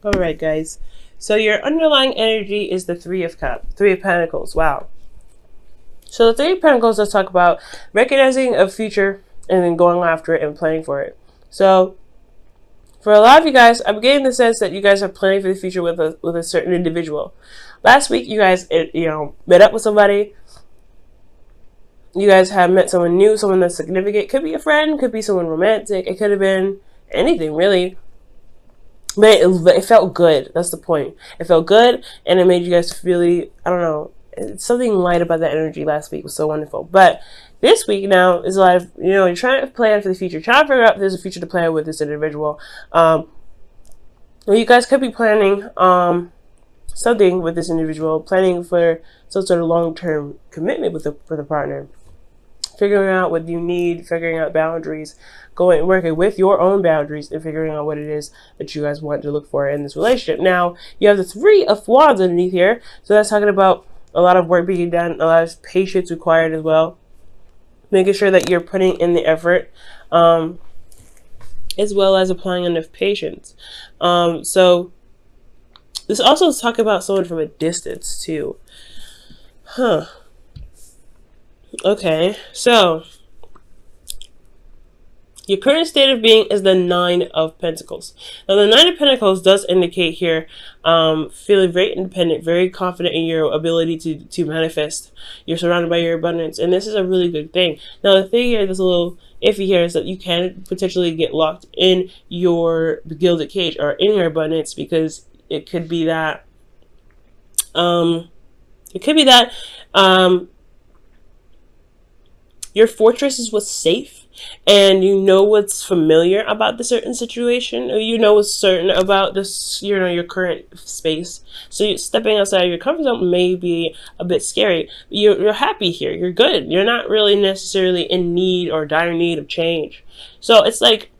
All right, guys. So your underlying energy is the Three of Pentacles. Wow. So the Three of Pentacles, let's talk about recognizing a future and then going after it and planning for it. So for a lot of you guys, I'm getting the sense that you guys are planning for the future with a certain individual. Last week, you guys, met up with somebody. You guys have met someone new, someone that's significant. Could be a friend, could be someone romantic. It could have been anything, really. But it felt good. That's the point. It felt good, and it made you guys really, I don't know, something light about that energy last week was so wonderful. But this week now is a lot of, you're trying to plan for the future, trying to figure out if there's a future to plan with this individual. You guys could be planning something with this individual, planning for some sort of long-term commitment with a partner. Figuring out what you need, figuring out boundaries, working with your own boundaries and figuring out what it is that you guys want to look for in this relationship. Now, you have the Three of Wands underneath here. So that's talking about a lot of work being done, a lot of patience required as well. Making sure that you're putting in the effort, as well as applying enough patience. So this also is talking about someone from a distance too. Okay, so your current state of being is the Nine of Pentacles. Now, the Nine of Pentacles does indicate here feeling very independent, very confident in your ability to manifest. You're surrounded by your abundance, and this is a really good thing. Now, the thing here that's a little iffy here is that you can potentially get locked in your gilded cage or in your abundance, because it could be that your fortress is what's safe, and you know what's familiar about the certain situation, or you know what's certain about this, your current space. So stepping outside of your comfort zone may be a bit scary. You're happy here. You're good. You're not really necessarily in need or dire need of change. So it's like,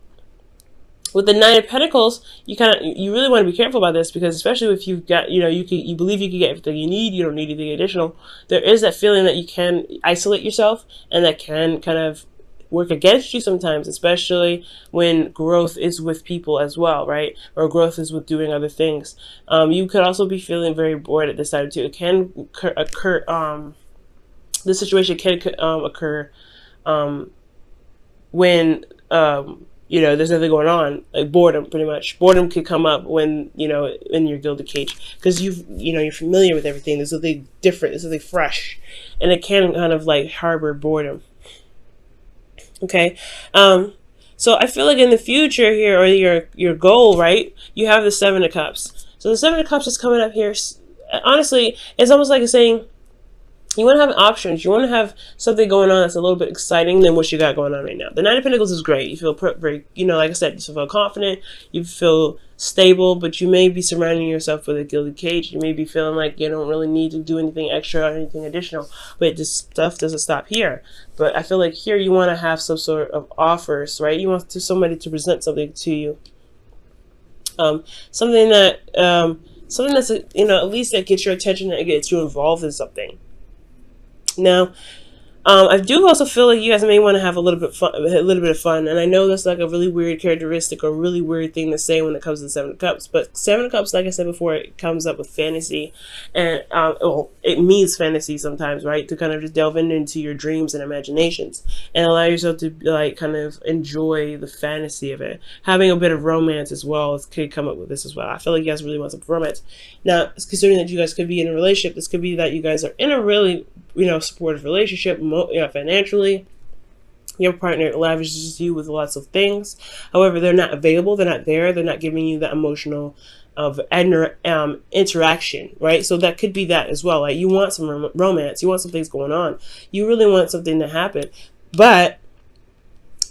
with the Nine of Pentacles, you really want to be careful about this, because especially if you've got, you believe you can get everything you need, you don't need anything additional. There is that feeling that you can isolate yourself, and that can kind of work against you sometimes, especially when growth is with people as well, right? Or growth is with doing other things. You could also be feeling very bored at this time too. It can occur. This situation can occur when there's nothing going on, like boredom, pretty much. Boredom could come up when, in your gilded cage, because you're familiar with everything. There's something different, there's something fresh, and it can kind of like harbor boredom. Okay. So I feel like in the future here, or your goal, right? You have the Seven of Cups. So the Seven of Cups is coming up here. Honestly, it's almost like it's saying, you want to have options. You want to have something going on that's a little bit exciting than what you got going on right now. The Nine of Pentacles is great. You feel very, like I said, you feel confident. You feel stable, but you may be surrounding yourself with a gilded cage. You may be feeling like you don't really need to do anything extra or anything additional. But this stuff doesn't stop here. But I feel like here you want to have some sort of offers, right? You want somebody to present something to you. Something that's, at least that gets your attention and gets you involved in something. Now, I do also feel like you guys may want to have a little bit of fun, and I know that's like a really weird characteristic or really weird thing to say when it comes to the Seven of Cups. But Seven of Cups, like I said before, it comes up with fantasy, and it means fantasy sometimes, right? To kind of just delve into your dreams and imaginations, and allow yourself to like kind of enjoy the fantasy of it. Having a bit of romance as well could come up with this as well. I feel like you guys really want some romance. Now, considering that you guys could be in a relationship, this could be that you guys are in a really supportive relationship, financially. Your partner lavishes you with lots of things. However, they're not available. They're not there. They're not giving you that emotional interaction, right? So that could be that as well. Like, you want some romance. You want some things going on. You really want something to happen. But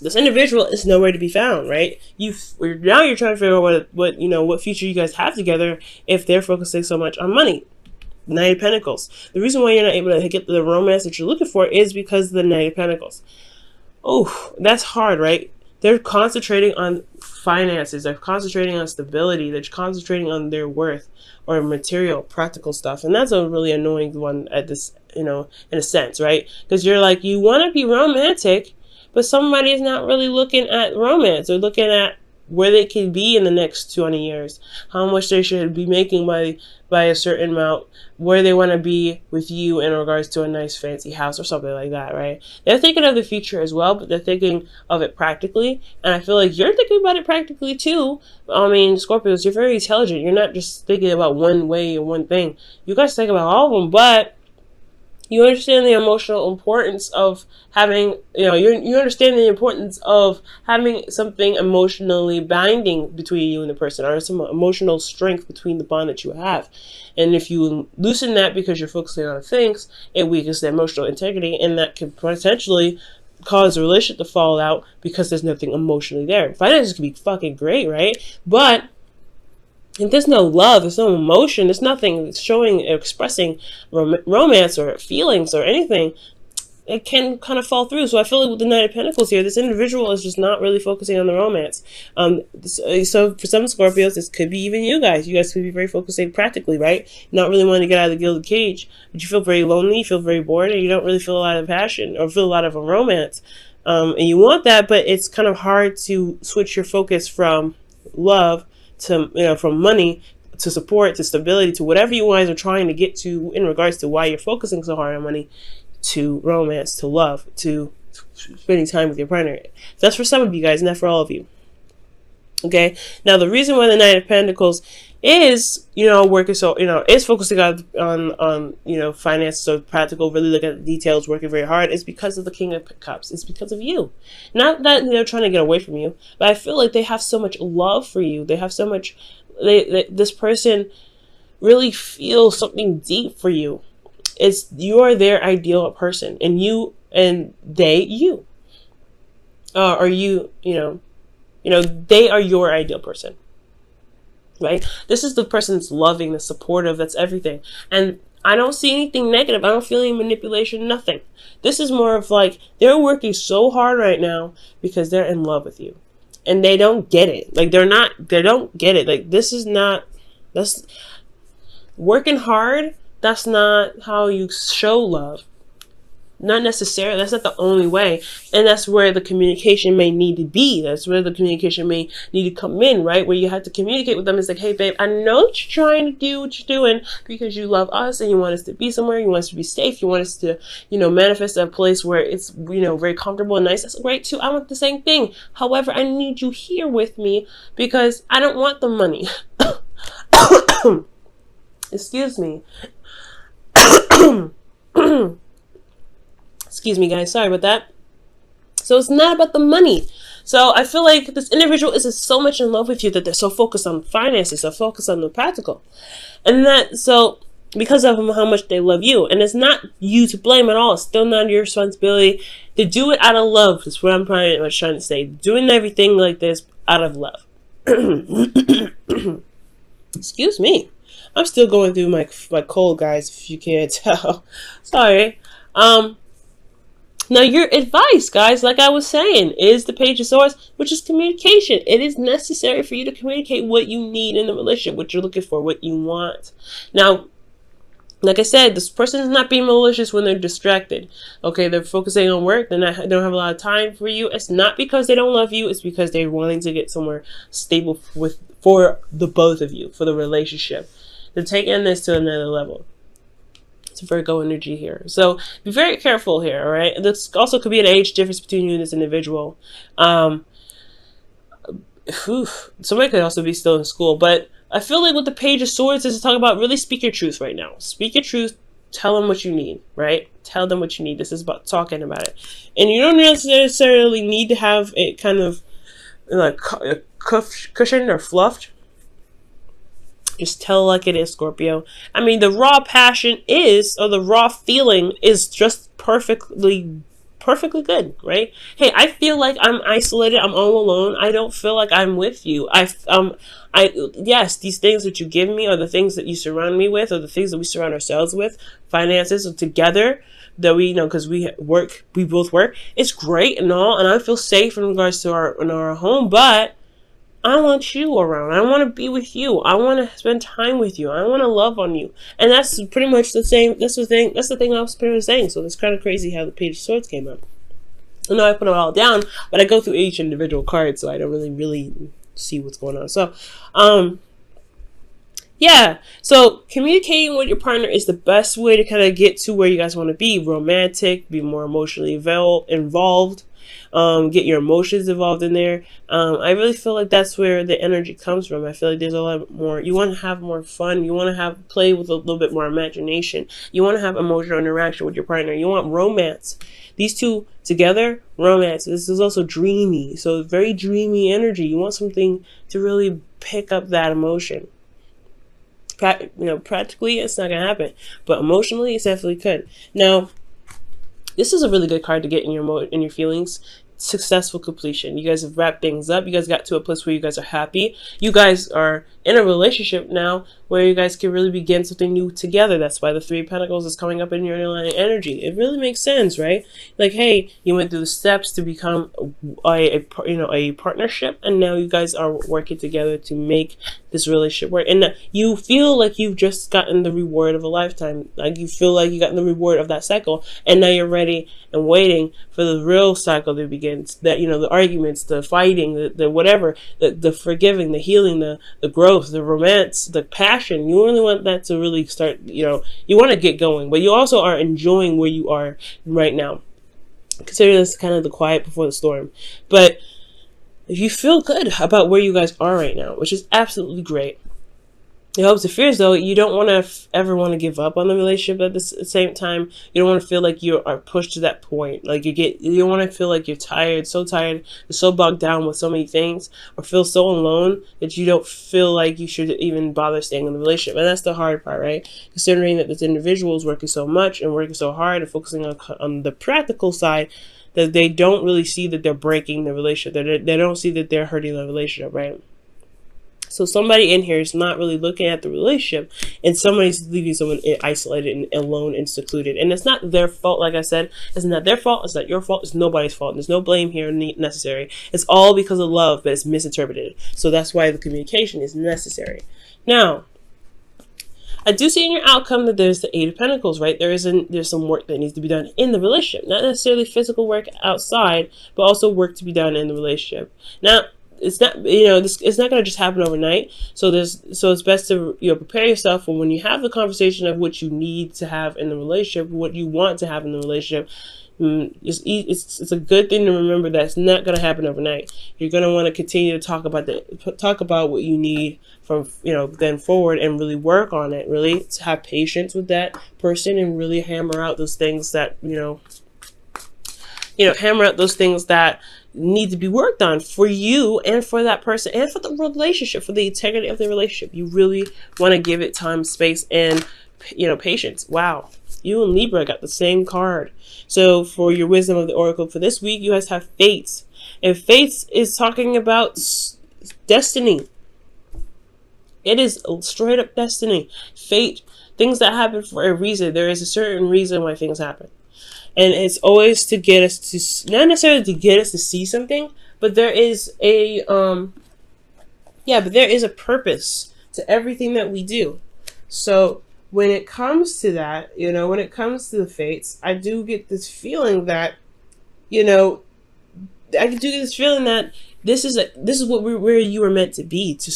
this individual is nowhere to be found, right? Now you're trying to figure out what future you guys have together if they're focusing so much on money. Nine of Pentacles. The reason why you're not able to get the romance that you're looking for is because of the Nine of Pentacles. Oh, that's hard, right? They're concentrating on finances. They're concentrating on stability. They're concentrating on their worth or material, practical stuff. And that's a really annoying one at this, in a sense, right? Because you're like, you want to be romantic, but somebody is not really looking at romance. They're looking at where they can be in the next 20 years, how much they should be making by a certain amount, where they want to be with you in regards to a nice fancy house or something like that, right? They're thinking of the future as well, but they're thinking of it practically. And I feel like you're thinking about it practically too. I mean, Scorpios, you're very intelligent. You're not just thinking about one way or one thing. You guys think about all of them, but you understand the emotional importance of having, you understand the importance of having something emotionally binding between you and the person, or some emotional strength between the bond that you have. And if you loosen that because you're focusing on things, it weakens the emotional integrity, and that could potentially cause a relationship to fall out because there's nothing emotionally there. Finances can be fucking great, right? But if there's no love, there's no emotion, there's nothing showing, expressing romance or feelings or anything, it can kind of fall through. So I feel like with the Knight of Pentacles here, this individual is just not really focusing on the romance. So for some Scorpios, this could be even you guys. You guys could be very focusing practically, right? Not really wanting to get out of the gilded cage, but you feel very lonely, you feel very bored, and you don't really feel a lot of passion or feel a lot of a romance. And you want that, but it's kind of hard to switch your focus from love to, from money to support to stability to whatever you guys are trying to get to in regards to why you're focusing so hard on money, to romance, to love, to spending time with your partner. That's for some of you guys, not for all of you. Okay. Now the reason why the Knight of Pentacles is, working so, is focusing on finance, so practical, really looking at the details, working very hard, is because of the King of Cups. It's because of you. Not that they're trying to get away from you, but I feel like they have so much love for you. They have so much, this person really feels something deep for you. You are their ideal person, and you, and they, you. Or you, they are your ideal person. Right? This is the person that's loving, that's supportive, that's everything. And I don't see anything negative. I don't feel any manipulation, nothing. This is more of like, they're working so hard right now because they're in love with you. And they don't get it. Like, they don't get it. Like, that's working hard. That's not how you show love. Not necessarily. That's not the only way. And that's where the communication may need to be. That's where the communication may need to come in, right? Where you have to communicate with them. It's like, hey, babe, I know that you're trying to do what you're doing because you love us and you want us to be somewhere. You want us to be safe. You want us to, manifest a place where it's, very comfortable and nice. That's great too. I want the same thing. However, I need you here with me because I don't want the money. Excuse me. Excuse me, guys. Sorry about that. So it's not about the money. So I feel like this individual is so much in love with you that they're so focused on finances, so focused on the practical. And so because of how much they love you. And it's not you to blame at all. It's still not your responsibility to do it out of love. That's what I'm pretty much trying to say. Doing everything like this out of love. Excuse me. I'm still going through my cold, guys, if you can't tell. Sorry. Now, your advice, guys, like I was saying, is the Page of Swords, which is communication. It is necessary for you to communicate what you need in the relationship, what you're looking for, what you want. Now, like I said, this person is not being malicious when they're distracted. Okay, they're focusing on work. They don't have a lot of time for you. It's not because they don't love you. It's because they're wanting to get somewhere stable for the both of you, for the relationship. They're taking this to another level. It's Virgo energy here. So be very careful here, all right? This also could be an age difference between you and this individual. Somebody could also be still in school, but I feel like with the Page of Swords is to talk about really speak your truth right now. Speak your truth. Tell them what you need, right? Tell them what you need. This is about talking about it. And you don't necessarily need to have it kind of like cushioned or fluffed. Just tell like it is, Scorpio. I mean, the raw passion or the raw feeling is just perfectly good, right? Hey, I feel like I'm isolated. I'm all alone. I don't feel like I'm with you. Yes, these things that you give me are the things that you surround me with, or the things that we surround ourselves with. Finances are together that we, because we both work. It's great and all, and I feel safe in regards to our home, but I want you around. I want to be with you. I want to spend time with you. I want to love on you. And that's pretty much the same. That's the thing I was pretty much saying. So it's kind of crazy how the Page of Swords came up. I know I put it all down, but I go through each individual card, so I don't really see what's going on. So, yeah, so communicating with your partner is the best way to kind of get to where you guys want to be. Romantic, be more emotionally involved, get your emotions involved in there. I really feel like that's where the energy comes from. I feel like there's a lot more, you want to have more fun, you want to have play with a little bit more imagination, you want to have emotional interaction with your partner, you want romance. These two together, romance. This is also dreamy, so very dreamy energy. You want something to really pick up that emotion. Practically it's not gonna happen, but emotionally it definitely could. Now, this is a really good card to get in your feelings. Successful completion. You guys have wrapped things up. You guys got to a place where you guys are happy. You guys are in a relationship now where you guys can really begin something new together. That's why the Three of Pentacles is coming up in your underlying energy. It really makes sense, right? Like, hey, you went through the steps to become a partnership, and now you guys are working together to make this relationship work. And you feel like you've just gotten the reward of a lifetime. Like, you feel like you got the reward of that cycle, and now you're ready and waiting for the real cycle to begin. That, the arguments, the fighting, the whatever, the forgiving, the healing, the growth, the romance, the passion. You really want that to really start, you want to get going, but you also are enjoying where you are right now. Consider this kind of the quiet before the storm. But if you feel good about where you guys are right now, which is absolutely great, the hopes and fears, though, you don't want to ever want to give up on the relationship. At the same time, you don't want to feel like you are pushed to that point. Like, you don't want to feel like you're tired, so bogged down with so many things, or feel so alone that you don't feel like you should even bother staying in the relationship. And that's the hard part, right? Considering that this individual is working so much and working so hard and focusing on the practical side, that they don't really see that they're breaking the relationship. They don't see that they're hurting the relationship, right? So somebody in here is not really looking at the relationship, and somebody's leaving someone isolated and alone and secluded. And it's not their fault, like I said. It's not their fault. It's not your fault. It's nobody's fault. There's no blame here necessary. It's all because of love, but it's misinterpreted. So that's why the communication is necessary. Now, I do see in your outcome that there's the Eight of Pentacles, right? There's some work that needs to be done in the relationship. Not necessarily physical work outside, but also work to be done in the relationship. Now, it's not, it's not going to just happen overnight. So it's best to, prepare yourself for when you have the conversation of what you need to have in the relationship, what you want to have in the relationship. It's a good thing to remember that it's not going to happen overnight. You're going to want to continue to talk about what you need from, then forward, and really work on it, really to have patience with that person and really hammer out those things that, hammer out those things that need to be worked on for you and for that person and for the relationship, for the integrity of the relationship. You really want to give it time, space, and, patience. Wow. You and Libra got the same card. So for your wisdom of the oracle for this week, you guys have Fates. And Fates is talking about destiny. It is straight up destiny. Fate. Things that happen for a reason. There is a certain reason why things happen. And it's always to get us to, not necessarily to get us to see something, but there is a, there is a purpose to everything that we do. So when it comes to that, when it comes to the fates, I do get this feeling that, this is where you were meant to be, to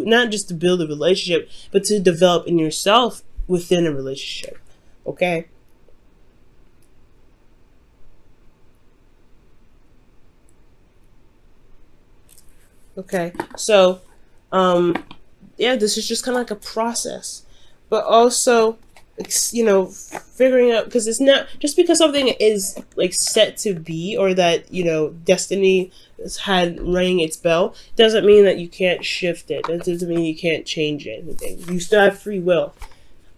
not just to build a relationship, but to develop in yourself within a relationship. Okay. Okay, so, this is just kind of like a process, but also, figuring out, because it's not, just because something is, like, set to be, or that, destiny has had ringing its bell, doesn't mean that you can't shift it. That doesn't mean you can't change anything. You still have free will,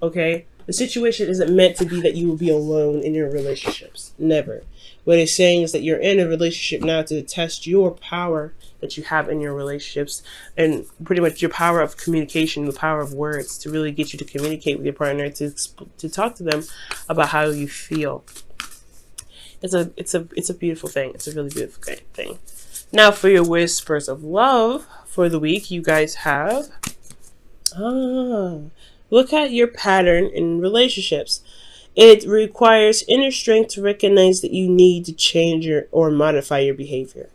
okay? The situation isn't meant to be that you will be alone in your relationships. Never. What it's saying is that you're in a relationship now to test your power that you have in your relationships, and pretty much your power of communication, the power of words, to really get you to communicate with your partner, to talk to them about how you feel. It's a beautiful thing. It's a really beautiful thing. Now for your whispers of love for the week, you guys have, look at your pattern in relationships. It requires inner strength to recognize that you need to change or modify your behavior.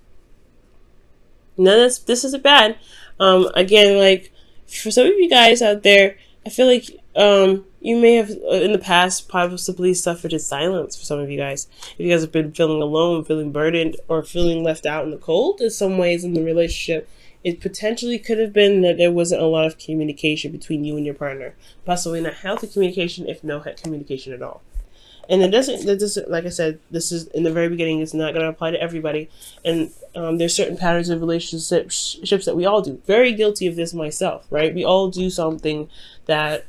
none of this isn't bad. Again, like for some of you guys out there, I feel like you may have in the past possibly suffered in silence. For some of you guys, if you guys have been feeling alone, feeling burdened, or feeling left out in the cold in some ways in the relationship, it potentially could have been that there wasn't a lot of communication between you and your partner, possibly not healthy communication, if no communication at all. And that doesn't, like I said, this is in the very beginning, it's not going to apply to everybody. And there's certain patterns of relationships that we all do. Very guilty of this myself, right? We all do something that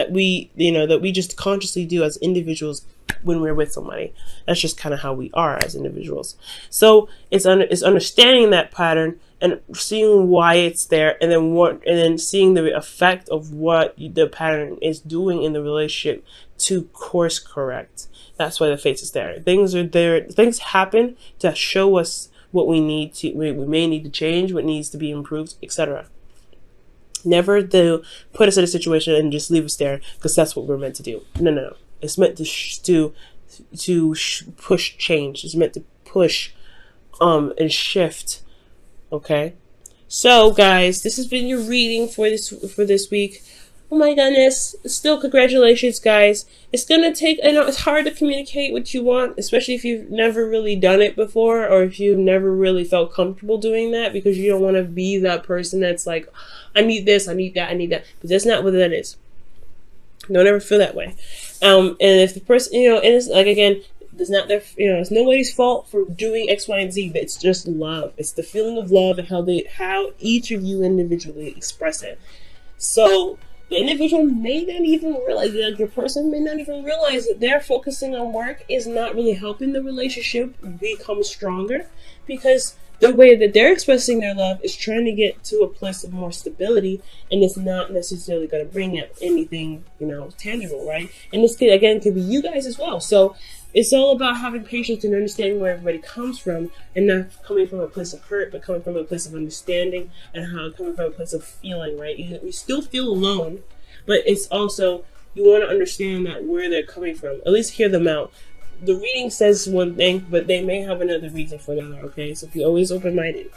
we, that we just consciously do as individuals when we're with somebody. That's just kind of how we are as individuals. So it's understanding that pattern and seeing why it's there, and then seeing the effect of what the pattern is doing in the relationship to course correct. That's why the face is there. Things are there. Things happen to show us what we need to. We may need to change, what needs to be improved, etc. Never to put us in a situation and just leave us there because that's what we're meant to do. No. It's meant to push change. It's meant to push and shift. Okay, so guys, this has been your reading for this week. Oh my goodness, still congratulations, guys. It's gonna take, I know it's hard to communicate what you want, especially if you've never really done it before, or if you've never really felt comfortable doing that, because you don't want to be that person that's like, I need this, I need that, I need that, but that's not what that is. Don't ever feel that way. And if the person, and it's like, again, it's not their, it's nobody's fault for doing X, Y, and Z, but it's just love. It's the feeling of love and how each of you individually express it. So the individual may not even realize that your person may not even realize that they're focusing on work is not really helping the relationship become stronger, because the way that they're expressing their love is trying to get to a place of more stability, and it's not necessarily going to bring up anything, tangible, right? And this could be you guys as well. So it's all about having patience and understanding where everybody comes from, and not coming from a place of hurt, but coming from a place of understanding, and coming from a place of feeling, right? You still feel alone, but it's also, you want to understand that where they're coming from, at least hear them out. The reading says one thing, but they may have another reason for the other, okay? So be always open-minded.